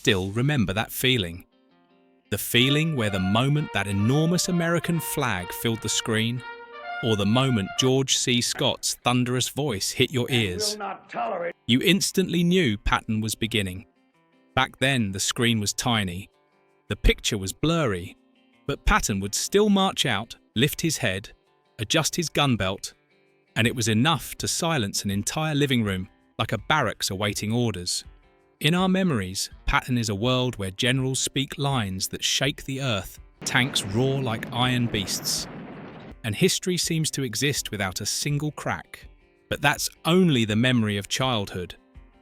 still remember that feeling. The feeling where the moment that enormous American flag filled the screen, or the moment George C. Scott's thunderous voice hit your ears. You instantly knew Patton was beginning. Back then, the screen was tiny. The picture was blurry, but Patton would still march out, lift his head, adjust his gun belt, and it was enough to silence an entire living room like a barracks awaiting orders. In our memories, Patton is a world where generals speak lines that shake the earth, tanks roar like iron beasts, and history seems to exist without a single crack. But that's only the memory of childhood.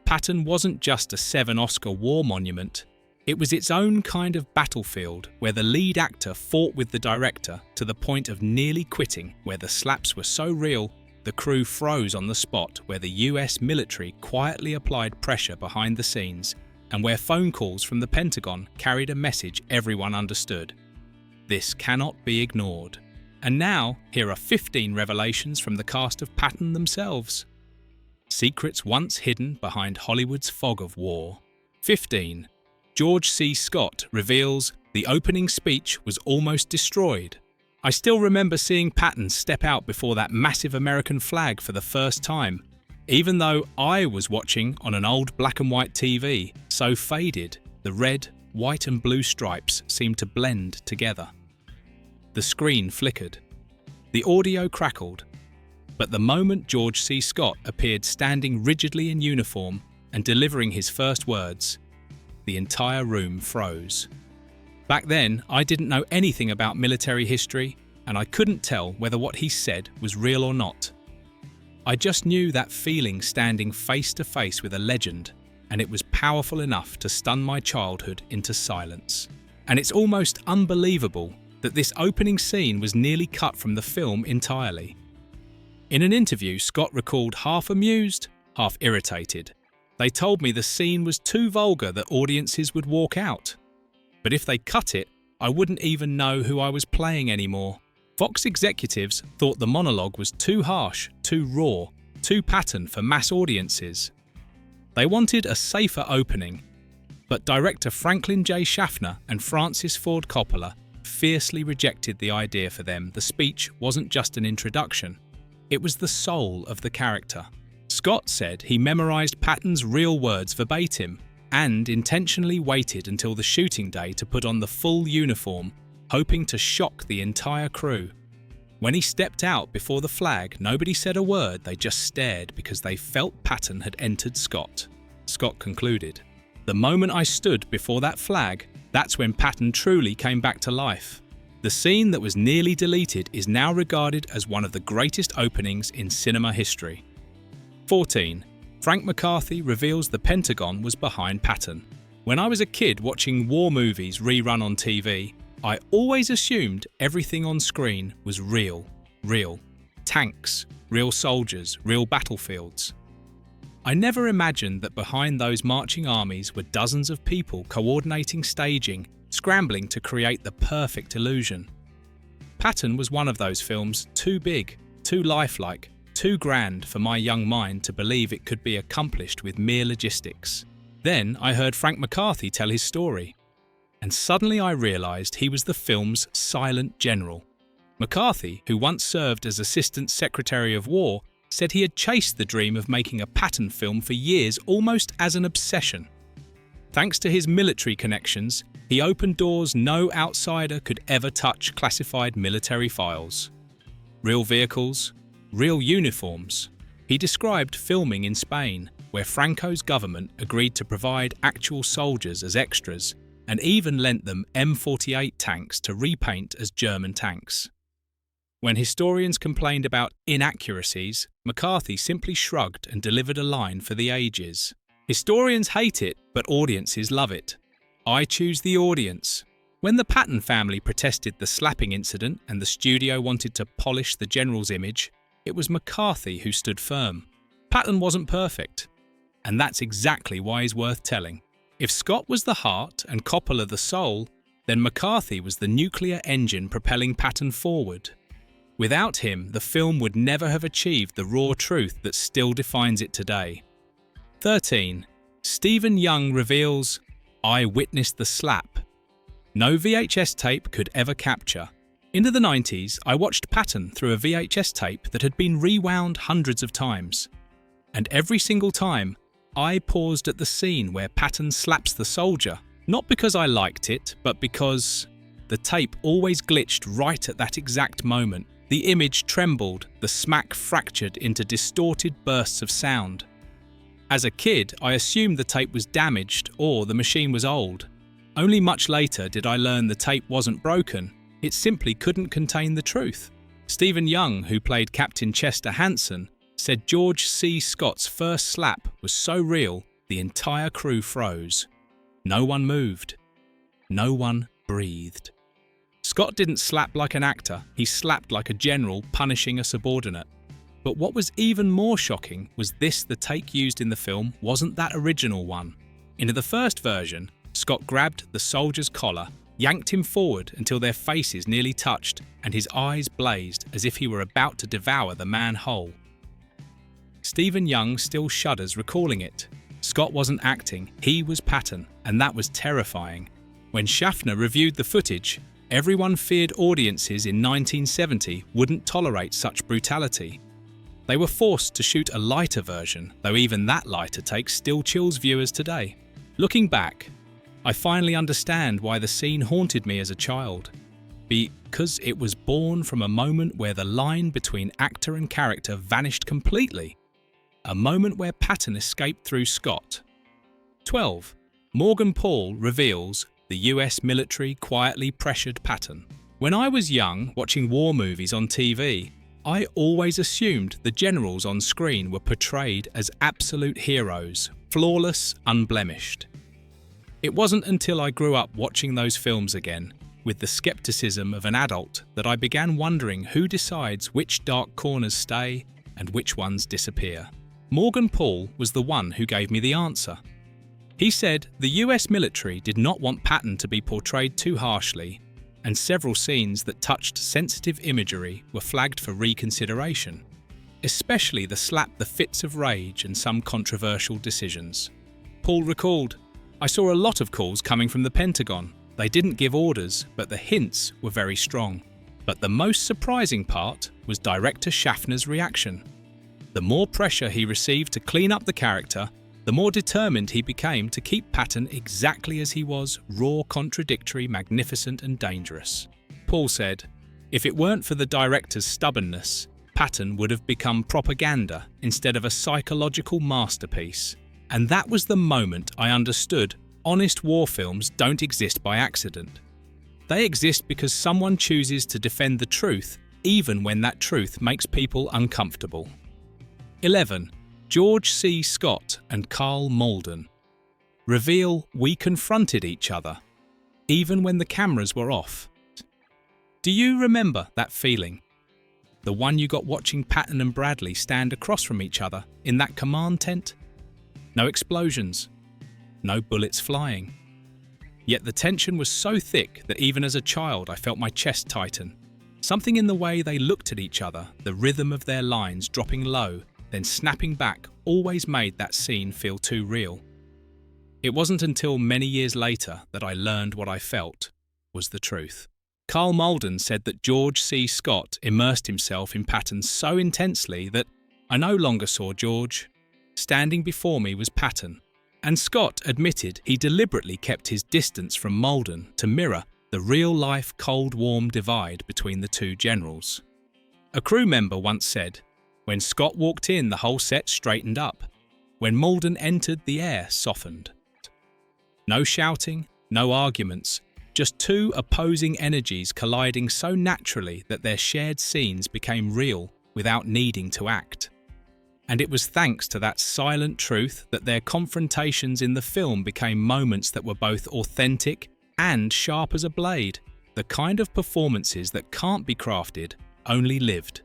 Patton wasn't just a 7-Oscar war monument. It was its own kind of battlefield where the lead actor fought with the director to the point of nearly quitting, where the slaps were so real the crew froze on the spot, where the US military quietly applied pressure behind the scenes, and where phone calls from the Pentagon carried a message everyone understood. This cannot be ignored. And now, here are 15 revelations from the cast of Patton themselves. Secrets once hidden behind Hollywood's fog of war. 15. George C. Scott reveals the opening speech was almost destroyed. I still remember seeing Patton step out before that massive American flag for the first time, even though I was watching on an old black and white TV, so faded, the red, white and blue stripes seemed to blend together. The screen flickered. The audio crackled. But the moment George C. Scott appeared standing rigidly in uniform and delivering his first words, the entire room froze. Back then, I didn't know anything about military history, and I couldn't tell whether what he said was real or not. I just knew that feeling standing face to face with a legend, and it was powerful enough to stun my childhood into silence. And it's almost unbelievable that this opening scene was nearly cut from the film entirely. In an interview, Scott recalled half amused, half irritated. They told me the scene was too vulgar that audiences would walk out. But if they cut it, I wouldn't even know who I was playing anymore. Fox executives thought the monologue was too harsh, too raw, too Patton for mass audiences. They wanted a safer opening, but director Franklin J. Schaffner and Francis Ford Coppola fiercely rejected the idea. For them, the speech wasn't just an introduction, it was the soul of the character. Scott said he memorized Patton's real words verbatim and intentionally waited until the shooting day to put on the full uniform, hoping to shock the entire crew. When he stepped out before the flag, nobody said a word, they just stared because they felt Patton had entered Scott. Scott concluded, "The moment I stood before that flag, that's when Patton truly came back to life." The scene that was nearly deleted is now regarded as one of the greatest openings in cinema history. 14. Frank McCarthy reveals the Pentagon was behind Patton. When I was a kid watching war movies rerun on TV, I always assumed everything on screen was real. Tanks, real soldiers, real battlefields. I never imagined that behind those marching armies were dozens of people coordinating staging, scrambling to create the perfect illusion. Patton was one of those films too big, too lifelike, too grand for my young mind to believe it could be accomplished with mere logistics. Then I heard Frank McCarthy tell his story, and suddenly I realised he was the film's silent general. McCarthy, who once served as Assistant Secretary of War, said he had chased the dream of making a Patton film for years almost as an obsession. Thanks to his military connections, he opened doors no outsider could ever touch classified military files. Real vehicles, real uniforms. He described filming in Spain, where Franco's government agreed to provide actual soldiers as extras and even lent them M48 tanks to repaint as German tanks. When historians complained about inaccuracies, McCarthy simply shrugged and delivered a line for the ages. Historians hate it, but audiences love it. I choose the audience. When the Patton family protested the slapping incident and the studio wanted to polish the general's image, it was McCarthy who stood firm. Patton wasn't perfect, and that's exactly why he's worth telling. If Scott was the heart and Coppola the soul, then McCarthy was the nuclear engine propelling Patton forward. Without him, the film would never have achieved the raw truth that still defines it today. 13. Stephen Young reveals, I witnessed the slap no VHS tape could ever capture. Into the 90s, I watched Patton through a VHS tape that had been rewound hundreds of times. And every single time, I paused at the scene where Patton slaps the soldier, not because I liked it, but because the tape always glitched right at that exact moment. The image trembled, the smack fractured into distorted bursts of sound. As a kid, I assumed the tape was damaged or the machine was old. Only much later did I learn the tape wasn't broken, it simply couldn't contain the truth. Stephen Young, who played Captain Chester Hansen, said George C. Scott's first slap was so real, the entire crew froze. No one moved. No one breathed. Scott didn't slap like an actor, he slapped like a general punishing a subordinate. But what was even more shocking was the take used in the film wasn't that original one. In the first version, Scott grabbed the soldier's collar, yanked him forward until their faces nearly touched and his eyes blazed as if he were about to devour the man whole. Stephen Young still shudders recalling it. Scott wasn't acting, he was Patton, and that was terrifying. When Schaffner reviewed the footage, everyone feared audiences in 1970 wouldn't tolerate such brutality. They were forced to shoot a lighter version, though even that lighter take still chills viewers today. Looking back, I finally understand why the scene haunted me as a child. Because it was born from a moment where the line between actor and character vanished completely. A moment where Patton escaped through Scott. 12. Morgan Paul reveals the US military quietly pressured Patton. When I was young, watching war movies on TV, I always assumed the generals on screen were portrayed as absolute heroes, flawless, unblemished. It wasn't until I grew up watching those films again, with the skepticism of an adult, that I began wondering who decides which dark corners stay and which ones disappear. Morgan Paul was the one who gave me the answer. He said the US military did not want Patton to be portrayed too harshly, and several scenes that touched sensitive imagery were flagged for reconsideration, especially the slap, the fits of rage, and some controversial decisions. Paul recalled, "I saw a lot of calls coming from the Pentagon. They didn't give orders, but the hints were very strong. But the most surprising part was director Schaffner's reaction. The more pressure he received to clean up the character, the more determined he became to keep Patton exactly as he was, raw, contradictory, magnificent and dangerous." Paul said, "If it weren't for the director's stubbornness, Patton would have become propaganda instead of a psychological masterpiece. And that was the moment I understood honest war films don't exist by accident. They exist because someone chooses to defend the truth even when that truth makes people uncomfortable." 11. George C. Scott and Carl Malden reveal we confronted each other, even when the cameras were off. Do you remember that feeling? The one you got watching Patton and Bradley stand across from each other in that command tent? No explosions, no bullets flying. Yet the tension was so thick that even as a child I felt my chest tighten. Something in the way they looked at each other, the rhythm of their lines dropping low, then snapping back, always made that scene feel too real. It wasn't until many years later that I learned what I felt was the truth. Carl Malden said that George C. Scott immersed himself in Patton so intensely that I no longer saw George. Standing before me was Patton, and Scott admitted he deliberately kept his distance from Malden to mirror the real-life cold-warm divide between the two generals. A crew member once said, "When Scott walked in, the whole set straightened up. When Malden entered, the air softened." No shouting, no arguments, just two opposing energies colliding so naturally that their shared scenes became real without needing to act. And it was thanks to that silent truth that their confrontations in the film became moments that were both authentic and sharp as a blade, the kind of performances that can't be crafted, only lived.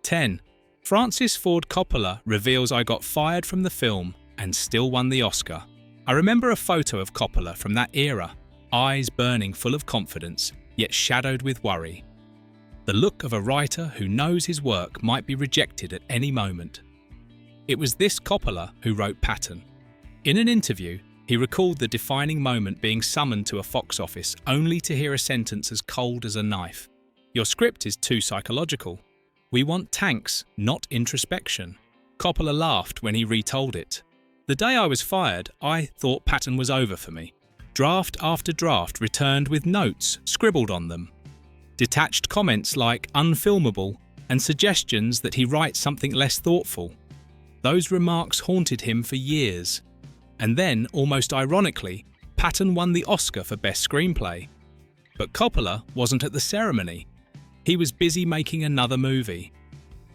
10. Francis Ford Coppola reveals I got fired from the film and still won the Oscar. I remember a photo of Coppola from that era, eyes burning full of confidence, yet shadowed with worry. The look of a writer who knows his work might be rejected at any moment. It was this Coppola who wrote Patton. In an interview, He recalled the defining moment being summoned to a Fox office only to hear a sentence as cold as a knife. "Your script is too psychological. We want tanks, not introspection." Coppola laughed when he retold it. "The day I was fired, I thought Patton was over for me. Draft after draft returned with notes scribbled on them. Detached comments like unfilmable and suggestions that he write something less thoughtful. Those remarks haunted him for years. And then, almost ironically, Patton won the Oscar for Best Screenplay. But Coppola wasn't at the ceremony. He was busy making another movie.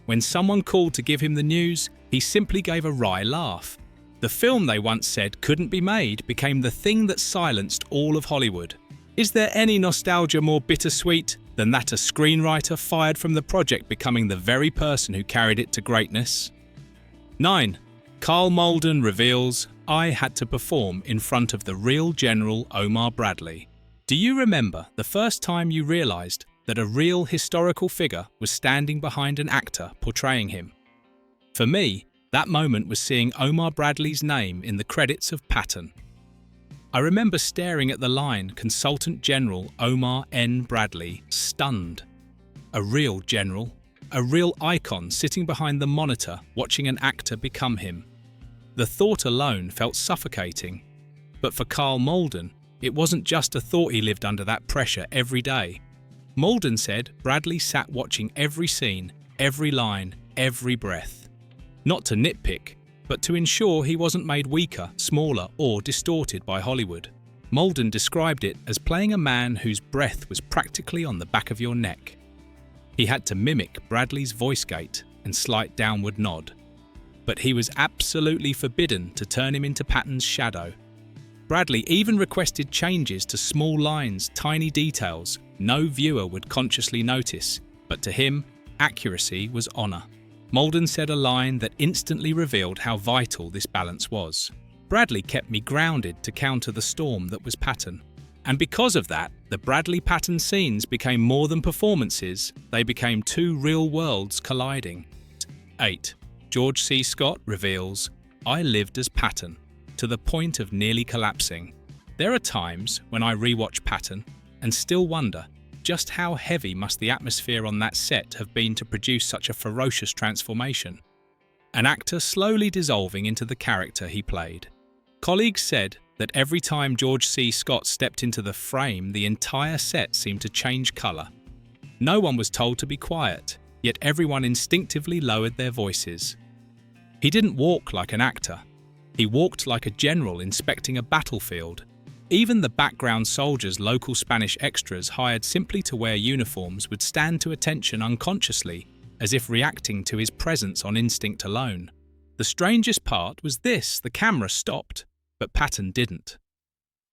When someone called to give him the news, he simply gave a wry laugh. The film they once said couldn't be made became the thing that silenced all of Hollywood. Is there any nostalgia more bittersweet than that a screenwriter fired from the project becoming the very person who carried it to greatness? 9. Carl Malden reveals, "I had to perform in front of the real General Omar Bradley." Do you remember the first time you realized that a real historical figure was standing behind an actor portraying him? For me, that moment was seeing Omar Bradley's name in the credits of Patton. I remember staring at the line Consultant General Omar N. Bradley, stunned. A real general, a real icon sitting behind the monitor watching an actor become him. The thought alone felt suffocating. But for Carl Malden, it wasn't just a thought he lived under that pressure every day. Malden said Bradley sat watching every scene, every line, every breath. Not to nitpick, but to ensure he wasn't made weaker, smaller, or distorted by Hollywood. Malden described it as playing a man whose breath was practically on the back of your neck. He had to mimic Bradley's voice gate and slight downward nod. But he was absolutely forbidden to turn him into Patton's shadow. Bradley even requested changes to small lines, tiny details no viewer would consciously notice, but to him, accuracy was honor. Malden said a line that instantly revealed how vital this balance was. "Bradley kept me grounded to counter the storm that was Patton. And because of that, the Bradley-Patton scenes became more than performances, they became two real worlds colliding." 8. George C. Scott reveals, "I lived as Patton, to the point of nearly collapsing. There are times when I rewatch Patton and still wonder just how heavy must the atmosphere on that set have been to produce such a ferocious transformation. An actor slowly dissolving into the character he played. Colleagues said that every time George C. Scott stepped into the frame, the entire set seemed to change colour. No one was told to be quiet, yet everyone instinctively lowered their voices. He didn't walk like an actor. He walked like a general inspecting a battlefield. Even the background soldiers, local Spanish extras hired simply to wear uniforms, would stand to attention unconsciously, as if reacting to his presence on instinct alone. The strangest part was this: the camera stopped, but Patton didn't.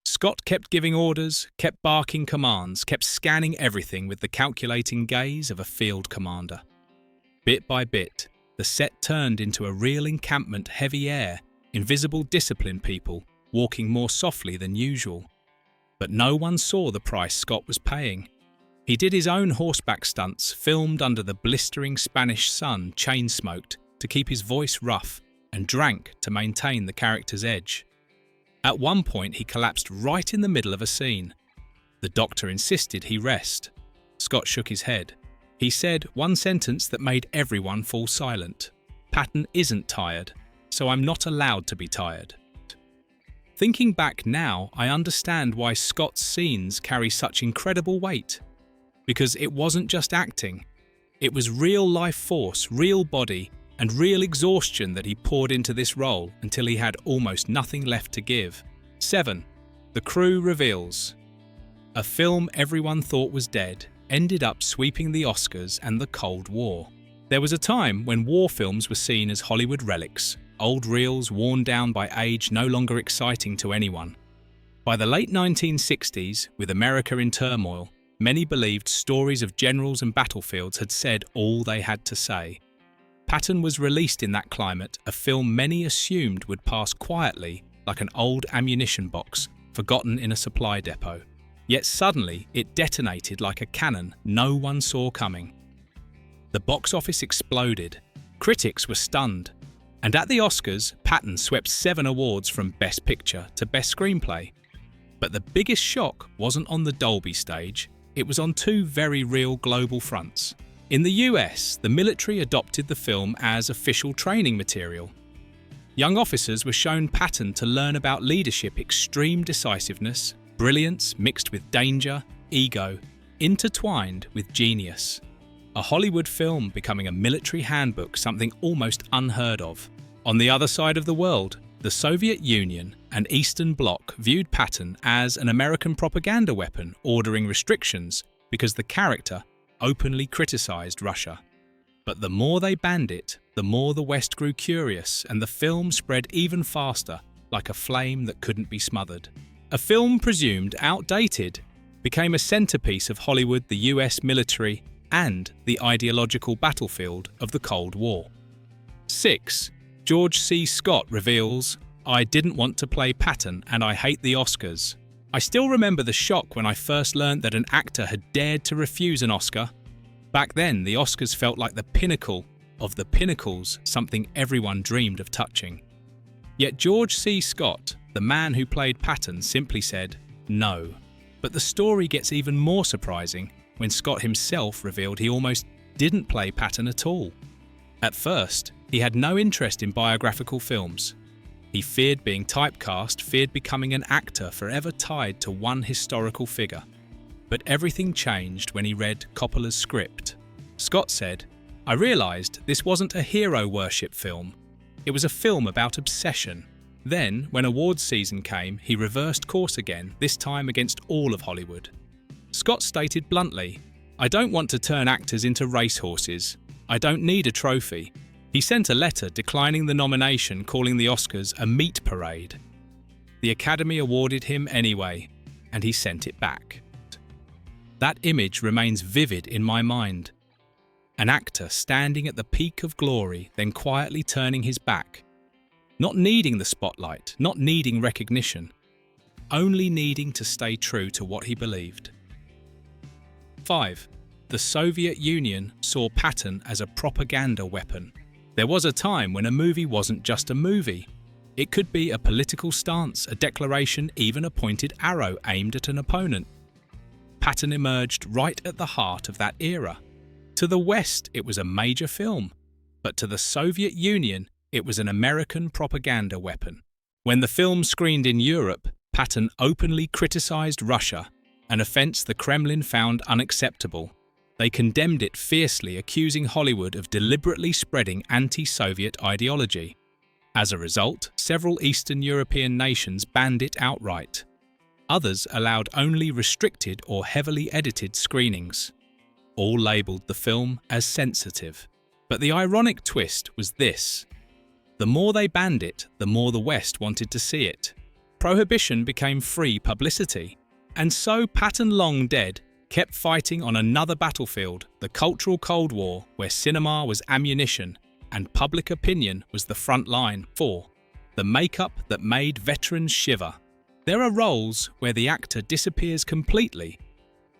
Scott kept giving orders, kept barking commands, kept scanning everything with the calculating gaze of a field commander. Bit by bit, the set turned into a real encampment, heavy air, invisible discipline people, walking more softly than usual. But no one saw the price Scott was paying. He did his own horseback stunts, filmed under the blistering Spanish sun, chain-smoked to keep his voice rough, and drank to maintain the character's edge. At one point, he collapsed right in the middle of a scene. The doctor insisted he rest. Scott shook his head. He said one sentence that made everyone fall silent. "Patton isn't tired, so I'm not allowed to be tired." Thinking back now, I understand why Scott's scenes carry such incredible weight. Because it wasn't just acting. It was real life force, real body, and real exhaustion that he poured into this role until he had almost nothing left to give. 7. The crew reveals. A film everyone thought was dead ended up sweeping the Oscars and the Cold War. There was a time when war films were seen as Hollywood relics, old reels worn down by age, no longer exciting to anyone. By the late 1960s, with America in turmoil, many believed stories of generals and battlefields had said all they had to say. Patton was released in that climate, a film many assumed would pass quietly like an old ammunition box forgotten in a supply depot. Yet suddenly it detonated like a cannon no one saw coming. The box office exploded. Critics were stunned. And at the Oscars, Patton swept 7 awards from Best Picture to Best Screenplay. But the biggest shock wasn't on the Dolby stage, it was on 2 very real global fronts. In the US, the military adopted the film as official training material. Young officers were shown Patton to learn about leadership, extreme decisiveness, brilliance mixed with danger, ego, intertwined with genius. A Hollywood film becoming a military handbook, something almost unheard of. On the other side of the world, the Soviet Union and Eastern Bloc viewed Patton as an American propaganda weapon, ordering restrictions because the character openly criticized Russia. But the more they banned it, the more the West grew curious, and the film spread even faster, like a flame that couldn't be smothered. A film presumed outdated became a centerpiece of Hollywood, the US military, and the ideological battlefield of the Cold War. 6. George C. Scott reveals, "I didn't want to play Patton and I hate the Oscars." I still remember the shock when I first learned that an actor had dared to refuse an Oscar. Back then, the Oscars felt like the pinnacle of the pinnacles, something everyone dreamed of touching. Yet George C. Scott, the man who played Patton, simply said, no. But the story gets even more surprising when Scott himself revealed he almost didn't play Patton at all. At first, he had no interest in biographical films. He feared being typecast, feared becoming an actor forever tied to one historical figure. But everything changed when he read Coppola's script. Scott said, "I realised this wasn't a hero worship film. It was a film about obsession." Then, when awards season came, he reversed course again, this time against all of Hollywood. Scott stated bluntly, "I don't want to turn actors into racehorses. I don't need a trophy." He sent a letter declining the nomination, calling the Oscars a meat parade. The Academy awarded him anyway, and he sent it back. That image remains vivid in my mind. An actor standing at the peak of glory, then quietly turning his back. Not needing the spotlight, not needing recognition, only needing to stay true to what he believed. 5. The Soviet Union saw Patton as a propaganda weapon. There was a time when a movie wasn't just a movie. It could be a political stance, a declaration, even a pointed arrow aimed at an opponent. Patton emerged right at the heart of that era. To the West, it was a major film, but to the Soviet Union, it was an American propaganda weapon. When the film screened in Europe, Patton openly criticized Russia, an offense the Kremlin found unacceptable. They condemned it fiercely, accusing Hollywood of deliberately spreading anti-Soviet ideology. As a result, several Eastern European nations banned it outright. Others allowed only restricted or heavily edited screenings. All labelled the film as sensitive. But the ironic twist was this. The more they banned it, the more the West wanted to see it. Prohibition became free publicity. And so Patton, long dead, kept fighting on another battlefield, the cultural Cold War, where cinema was ammunition and public opinion was the front line. 4. The makeup that made veterans shiver. There are roles where the actor disappears completely.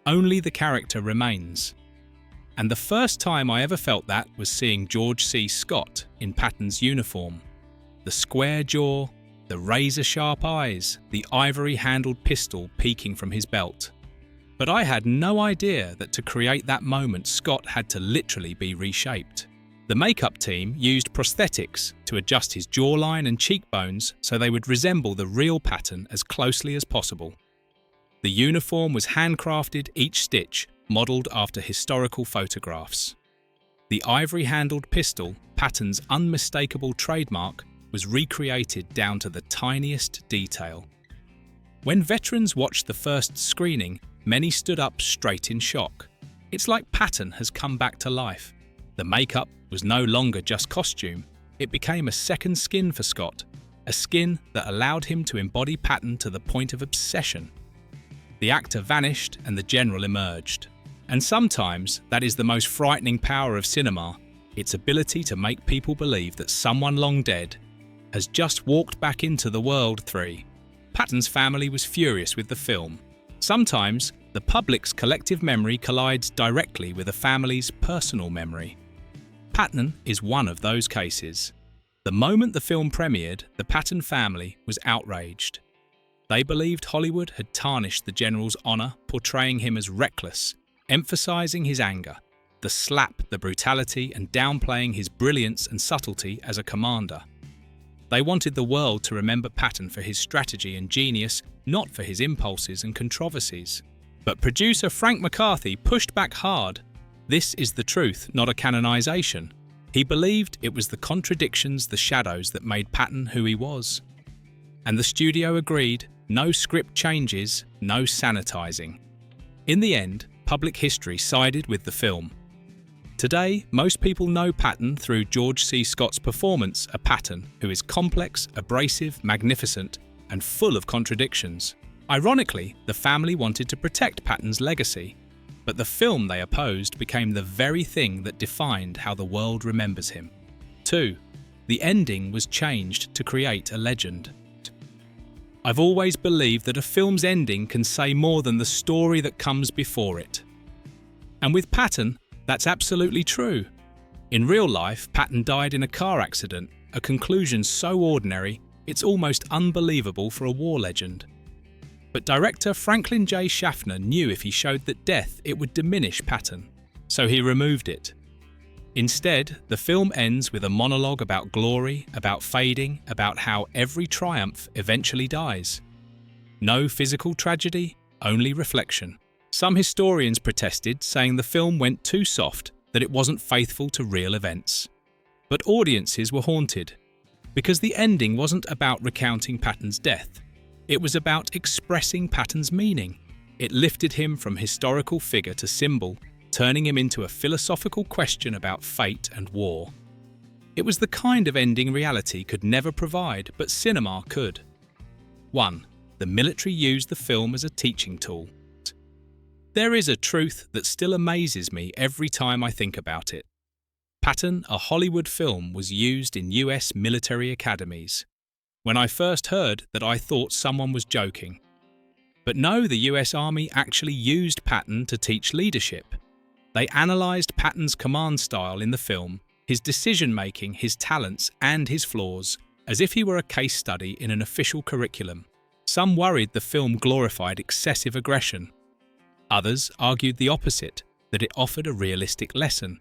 Only the character remains. And the first time I ever felt that was seeing George C. Scott in Patton's uniform. The square jaw, the razor-sharp eyes, the ivory-handled pistol peeking from his belt. But I had no idea that to create that moment, Scott had to literally be reshaped. The makeup team used prosthetics to adjust his jawline and cheekbones so they would resemble the real Patton as closely as possible. The uniform was handcrafted, each stitch modelled after historical photographs. The ivory-handled pistol, Patton's unmistakable trademark, was recreated down to the tiniest detail. When veterans watched the first screening, many stood up straight in shock. It's like Patton has come back to life. The makeup was no longer just costume. It became a second skin for Scott, a skin that allowed him to embody Patton to the point of obsession. The actor vanished and the general emerged. And sometimes that is the most frightening power of cinema, its ability to make people believe that someone long dead has just walked back into the world. 3. Patton's family was furious with the film. Sometimes, the public's collective memory collides directly with a family's personal memory. Patton is one of those cases. The moment the film premiered, the Patton family was outraged. They believed Hollywood had tarnished the general's honor, portraying him as reckless, emphasizing his anger, the slap, the brutality, and downplaying his brilliance and subtlety as a commander. They wanted the world to remember Patton for his strategy and genius, not for his impulses and controversies. But producer Frank McCarthy pushed back hard. This is the truth, not a canonization. He believed it was the contradictions, the shadows that made Patton who he was. And the studio agreed, no script changes, no sanitizing. In the end, public history sided with the film. Today, most people know Patton through George C. Scott's performance, a Patton who is complex, abrasive, magnificent, and full of contradictions. Ironically, the family wanted to protect Patton's legacy, but the film they opposed became the very thing that defined how the world remembers him. 2. The ending was changed to create a legend. I've always believed that a film's ending can say more than the story that comes before it. And with Patton, that's absolutely true. In real life, Patton died in a car accident, a conclusion so ordinary, it's almost unbelievable for a war legend. But director Franklin J. Schaffner knew if he showed that death, it would diminish Patton, so he removed it. Instead, the film ends with a monologue about glory, about fading, about how every triumph eventually dies. No physical tragedy, only reflection. Some historians protested, saying the film went too soft, that it wasn't faithful to real events. But audiences were haunted, because the ending wasn't about recounting Patton's death. It was about expressing Patton's meaning. It lifted him from historical figure to symbol, turning him into a philosophical question about fate and war. It was the kind of ending reality could never provide, but cinema could. 1. The military used the film as a teaching tool. There is a truth that still amazes me every time I think about it. Patton, a Hollywood film, was used in US military academies. When I first heard that, I thought someone was joking. But no, the US Army actually used Patton to teach leadership. They analysed Patton's command style in the film, his decision-making, his talents, and his flaws, as if he were a case study in an official curriculum. Some worried the film glorified excessive aggression. Others argued the opposite, that it offered a realistic lesson.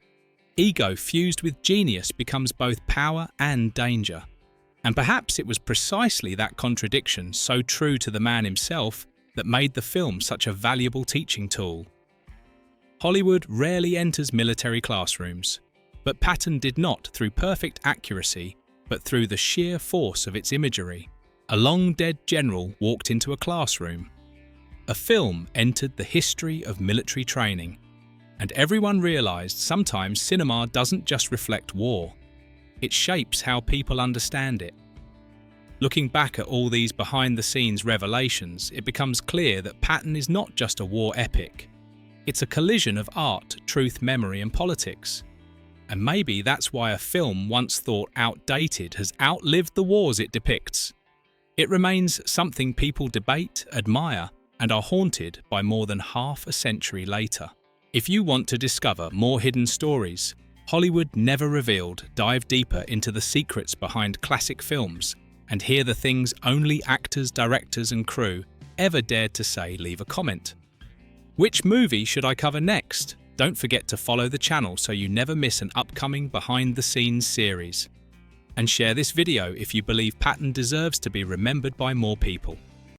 Ego fused with genius becomes both power and danger. And perhaps it was precisely that contradiction, so true to the man himself, that made the film such a valuable teaching tool. Hollywood rarely enters military classrooms, but Patton did not through perfect accuracy, but through the sheer force of its imagery. A long-dead general walked into a classroom. A film entered the history of military training, and everyone realized sometimes cinema doesn't just reflect war, it shapes how people understand it. Looking back at all these behind-the-scenes revelations, it becomes clear that Patton is not just a war epic. It's a collision of art, truth, memory, and politics. And maybe that's why a film once thought outdated has outlived the wars it depicts. It remains something people debate, admire, and are haunted by more than half a century later. If you want to discover more hidden stories, Hollywood Never Revealed, dive deeper into the secrets behind classic films and hear the things only actors, directors, and crew ever dared to say, leave a comment. Which movie should I cover next? Don't forget to follow the channel so you never miss an upcoming behind-the-scenes series. And share this video if you believe Patton deserves to be remembered by more people.